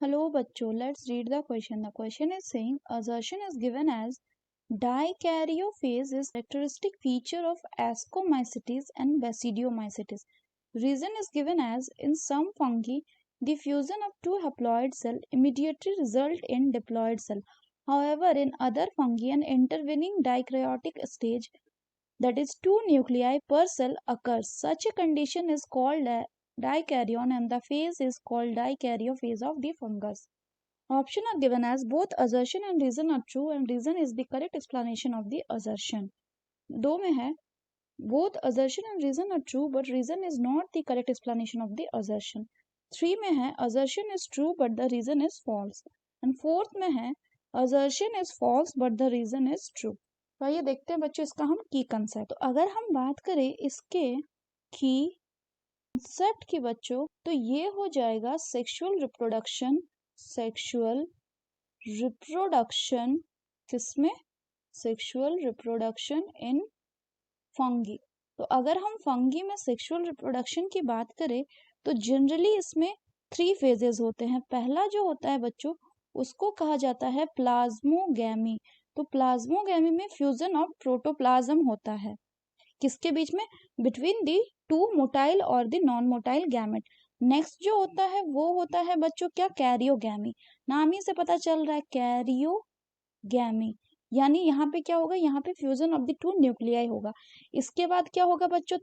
Hello बच्चों, let's read the question. The question is saying assertion is given as dikaryophase is characteristic feature of ascomycetes and basidiomycetes. Reason is given as in some fungi the fusion of two haploid cell immediately result in diploid cell. However, in other fungi an intervening dikaryotic stage, that is two nuclei per cell, occurs. Such a condition is called a dikaryon and the phase is called dikaryophase of the fungus. Options are given as both assertion and reason are true and reason is the correct explanation of the assertion. दो में है both assertion and reason are true but reason is not the correct explanation of the assertion. 3 में है assertion is true but the reason is false. and 4th में है assertion is false but the reason is true. तो आइए देखते हैं बच्चों इसका हम की कंसेप्ट. तो अगर हम बात करें इसके की कंसेप्ट की बच्चों तो ये हो जाएगा सेक्सुअल रिप्रोडक्शन किसमें? Sexual reproduction in fungi. तो अगर हम फंगी में सेक्सुअल रिप्रोडक्शन की बात करें तो जनरली इसमें 3 फेजेस होते हैं. पहला जो होता है बच्चों उसको कहा जाता है प्लाज्मोगैमी. तो प्लाज्मोगैमी में फ्यूजन ऑफ प्रोटोप्लाज्म होता है किसके बीच में? बिटवीन दी टू मोटाइल और the non motile gamete. Next जो होता है वो होता है बच्चों क्या? कैरियोगैमी. नाम ही से पता चल रहा है कैरियोगैमी, यानी यहाँ पे क्या होगा? यहाँ पे fusion of the two nuclei होगा. इसके बाद क्या होगा बच्चों?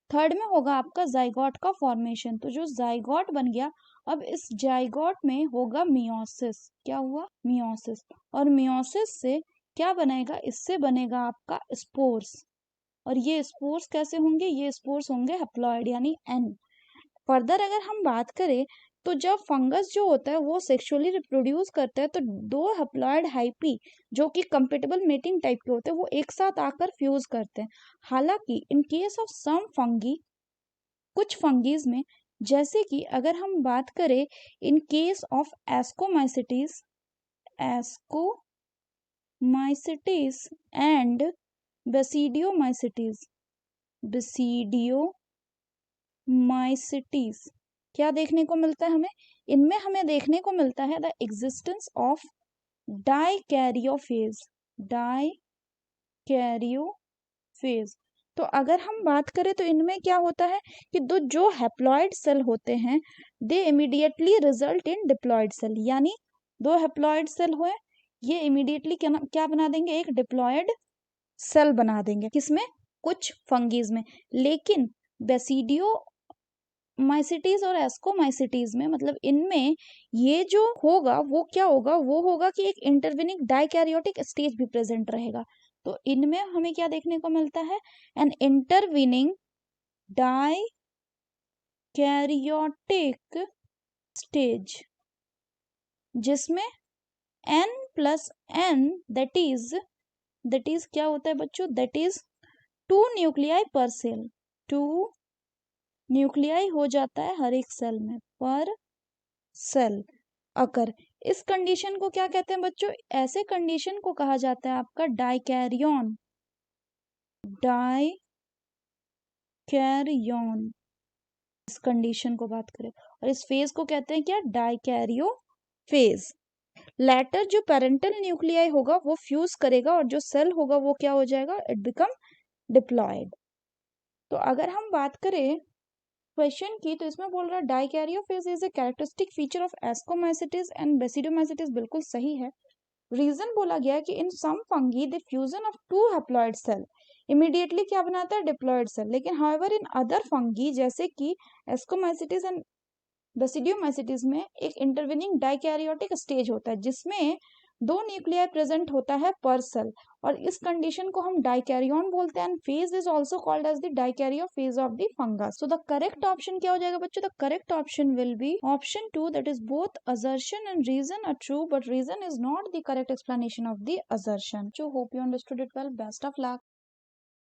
थर्ड में होगा आपका जाइगोट का फॉर्मेशन. तो जो जाइगोट बन गया, अब इस जाइगोट में होगा मियोसिस. क्या हुआ? मियोसिस. और मियोसिस से क्या बनेगा? इससे बनेगा आपका स्पोर्स. और ये स्पोर्स कैसे होंगे? ये स्पोर्स होंगे हैप्लॉइड यानी एन. फर्दर अगर हम बात करें तो जब फंगस जो होता है वो सेक्सुअली रिप्रोड्यूस करता है तो दो हैप्लॉइड हाइपी जो कि कंपेटेबल मेटिंग टाइप के होते हैं वो एक साथ आकर फ्यूज करते हैं. हालांकि in case of some fungi, कुछ फंगीज में, जैसे कि अगर हम बात करें in case of ascomycetes and basidiomycetes क्या देखने को मिलता है हमें? इनमें हमें देखने को मिलता है द एग्जिस्टेंस ऑफ डाइकैरियोफेज. तो अगर हम बात करें तो इनमें क्या होता है कि दो जो हैप्लॉइड सेल होते हैं they immediately result in diploid cell. यानी दो हैप्लॉइड सेल हुए, ये इमीडिएटली क्या बना देंगे? एक डिप्लॉइड सेल बना देंगे. किसमें? कुछ फंगीज में. लेकिन बेसिडियोमाइसिटीज और एस्कोमाइसिटीज में, मतलब इनमें ये जो होगा वो क्या होगा? वो होगा कि एक इंटरवेनिंग डाइकैरियोटिक स्टेज भी प्रेजेंट रहेगा. तो इनमें हमें क्या देखने को मिलता है? एन इंटरवेनिंग डाइकैरियोटिक स्टेज जिसमें n+n दैट इज क्या होता है बच्चों? दैट इज 2 न्यूक्लियाई पर सेल. 2 न्यूक्लियाई हो जाता है हर एक सेल में, पर सेल अकर. इस कंडीशन को क्या कहते हैं बच्चों? ऐसे कंडीशन को कहा जाता है आपका डाइकैरियन. इस कंडीशन को बात करें और इस फेज को कहते हैं क्या? डाइकैरियो फेज. लेटर जो पेरेंटल न्यूक्लियाई होगा वो फ्यूज करेगा और जो सेल होगा वो क्या हो जाएगा? It become diploid. तो अगर हम बात करें क्वेश्चन की तो इसमें बोल रहा है dikaryophase is a characteristic feature of ascomycetes and basidiomycetes. बिल्कुल सही है. रीजन बोला गया कि in some fungi the fusion of two haploid cell immediately क्या बनाता है? Diploid cell. लेकिन हाउएवर इन अदर फंगी जैसे कि एस्कोमाइसिटीज एंड बेसिडियोमाइसिटीज में एक इंटरवेनिंग डाइकैरियोटिक स्टेज होता है जिसमें 2 न्यूक्लियाई प्रेजेंट होता है पर सेल और इस कंडीशन को हम डाइकैरियन बोलते हैं. And phase is also called as the dikaryophase of the fungus. So the correct option क्या हो जाएगा बच्चों? The correct option will be option 2, that is both assertion and reason are true but reason is not the correct explanation of the assertion. So hope you understood it well. Best of luck.